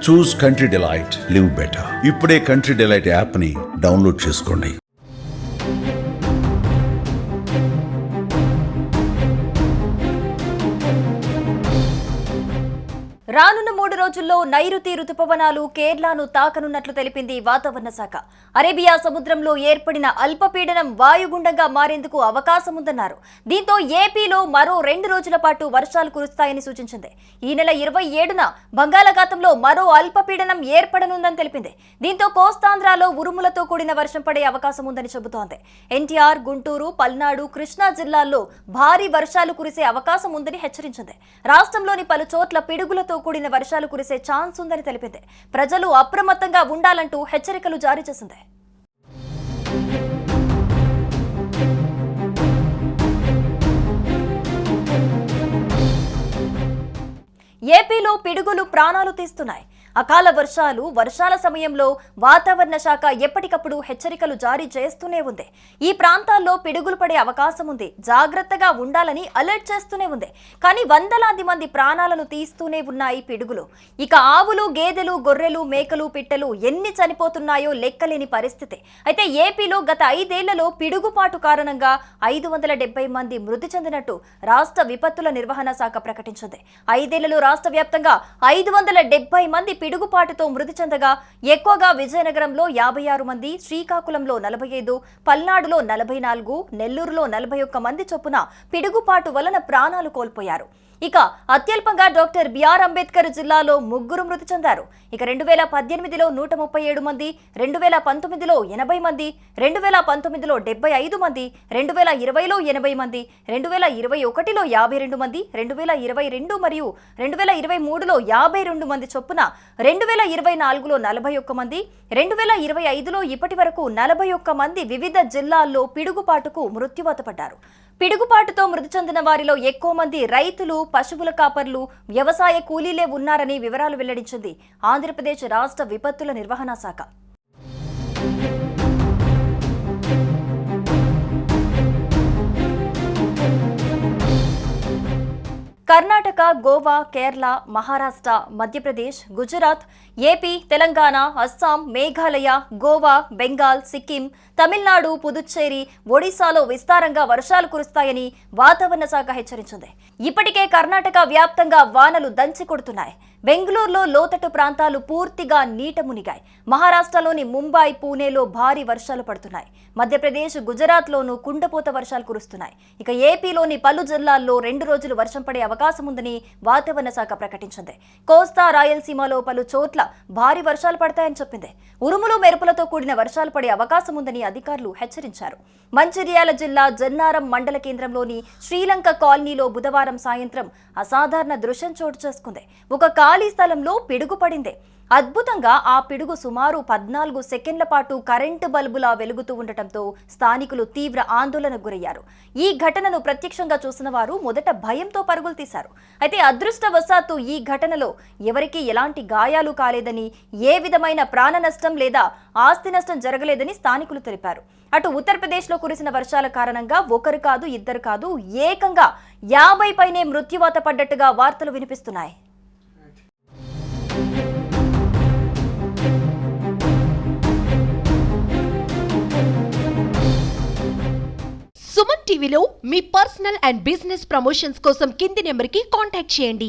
చూస్ country delight, live better. ఇప్పుడే country delight app ని download చేసుకోండి. రానున్న 3 రోజుల్లో నైరుతి రుతుపవనాలు కేరళను తాకనున్నట్లు తెలిపింది వాతావరణ శాఖ. అరేబియా సముద్రంలో ఏర్పడిన అల్పపీడనం వాయుగుండంగా మారేందుకు అవకాశం ఉందన్నారు. దీంతో ఏపీలో మరో 2 రోజుల పాటు వర్షాలు కురుస్తాయని సూచించింది. ఈ నెల 27న బంగాళాఖాతంలో మరో అల్పపీడనం ఏర్పడనుందని తెలిపింది. దీంతో కోస్తాంధ్రలో ఉరుములతో కూడిన వర్షం పడే అవకాశం ఉందని చెబుతోంది. ఎన్టీఆర్, గుంటూరు, పల్నాడు, కృష్ణా జిల్లాల్లో భారీ వర్షాలు కురిసే అవకాశం ఉందని హెచ్చరించింది. రాష్ట్రంలోని పలు చోట్ల పిడుగులతో కూడిన వర్షాలు కురిసే ఛాన్స్ ఉందని తెలిపింది. ప్రజలు అప్రమత్తంగా ఉండాలంటూ హెచ్చరికలు జారీ చేసింది. ఏపీలో పిడుగులు ప్రాణాలు తీస్తున్నాయి. అకాల వర్షాల సమయంలో వాతావరణ శాఖ ఎప్పటికప్పుడు హెచ్చరికలు జారీ చేస్తూనే ఉంది. ఈ ప్రాంతాల్లో పిడుగులు పడే అవకాశం ఉంది, జాగ్రత్తగా ఉండాలని అలర్ట్ చేస్తూనే ఉంది. కానీ వందలాది మంది ప్రాణాలను తీస్తూనే ఉన్నాయి పిడుగులు. ఇక ఆవులు, గేదెలు, గొర్రెలు, మేకలు, పిట్టలు ఎన్ని చనిపోతున్నాయో లెక్కలేని పరిస్థితి. అయితే ఏపీలో గత 5 ఏళ్లలో పిడుగుపాటు కారణంగా 570 మంది మృతి చెందినట్టు రాష్ట్ర విపత్తుల నిర్వహణ శాఖ ప్రకటించింది. 5 ఏళ్లలో రాష్ట్ర వ్యాప్తంగా 570 మంది పిడుగుపాటుతో మృతి చెందగా ఎక్కువగా విజయనగరంలో 56 మంది, శ్రీకాకుళంలో 45, పల్నాడులో 44, నెల్లూరులో 41 మంది చొప్పున పిడుగుపాటు వలన ప్రాణాలు కోల్పోయారు. ఇక అత్యల్పంగా డాక్టర్ బిఆర్ అంబేద్కర్ జిల్లాలో 3 మృతి చెందారు. ఇక 2018లో 137 మంది, 2019లో 80 మంది, 2019లో 75 మంది, 2020లో 80 మంది, 2021లో 52 మంది, 2022 మరియు 2023లో 52 మంది చొప్పున 2024లో 41 మంది, 2025లో ఇప్పటి వరకు 41 మంది వివిధ జిల్లాల్లో పిడుగుపాటుకు మృత్యువాత పడ్డారు. పిడుగుపాటుతో మృతి చెందిన వారిలో ఎక్కువ మంది రైతులు, పశువుల కాపర్లు, వ్యవసాయ కూలీలే ఉన్నారని వివరాలు వెల్లడించింది ఆంధ్రప్రదేశ్ రాష్ట్ర విపత్తుల నిర్వహణ శాఖ. కర్ణాటక, గోవా, కేరళ, మహారాష్ట్ర, మధ్యప్రదేశ్, గుజరాత్, ఏపీ, తెలంగాణ, అస్సాం, మేఘాలయ, గోవా, బెంగాల్, సిక్కిం, తమిళనాడు, పుదుచ్చేరి, ఒడిశాలో విస్తారంగా వర్షాలు కురుస్తాయని వాతావరణ శాఖ హెచ్చరించింది. ఇప్పటికే కర్ణాటక వ్యాప్తంగా వానలు దంచి కొడుతున్నాయి. బెంగళూరులో లోతట్టు ప్రాంతాలు పూర్తిగా నీట మునిగాయి. మహారాష్ట్రలోని ముంబై, పూణేలో భారీ వర్షాలు పడుతున్నాయి. మధ్యప్రదేశ్, గుజరాత్లోనూ కుండపోత వర్షాలు కురుస్తున్నాయి. ఇక ఏపీలోని పలు జిల్లాల్లో 2 రోజులు వర్షం పడే అవకాశం ఉందని వాతావరణ శాఖ ప్రకటించింది. కోస్తా, రాయలసీమలో పలు చోట్ల భారీ వర్షాలు పడతాయని చెప్పింది. ఉరుములు, మెరుపులతో కూడిన వర్షాలు పడే అవకాశం ఉందని అధికారులు హెచ్చరించారు. మంచిర్యాల జిల్లా జన్నారం మండల కేంద్రంలోని శ్రీలంక కాలనీలో బుధవారం సాయంత్రం అసాధారణ దృశ్యం చోటు చేసుకుంది. ఒక ఖాళీ స్థలంలో పిడుగు పడింది. అద్భుతంగా ఆ పిడుగు సుమారు 14 సెకండ్ల పాటు కరెంటు బల్బులా వెలుగుతూ ఉండటంతో స్థానికులు తీవ్ర ఆందోళనకు గురయ్యారు. ఈ ఘటనను ప్రత్యక్షంగా చూసిన వారు మొదట భయంతో పరుగులు తీశారు. అయితే అదృష్టవశాత్తు ఈ ఘటనలో ఎవరికీ ఎలాంటి గాయాలు కాలేదని, ఏ విధమైన ప్రాణ నష్టం లేదా ఆస్తి నష్టం జరగలేదని స్థానికులు తెలిపారు. అటు ఉత్తరప్రదేశ్లో కురిసిన వర్షాల కారణంగా 1 కాదు, 2 కాదు, ఏకంగా 50 పైనే మృత్యువాత పడ్డట్టుగా వార్తలు వినిపిస్తున్నాయి. సుమన్ టీవీలో మీ పర్సనల్ అండ్ బిజినెస్ ప్రమోషన్స్ కోసం కింది నెంబర్కి కాంటాక్ట్ చేయండి.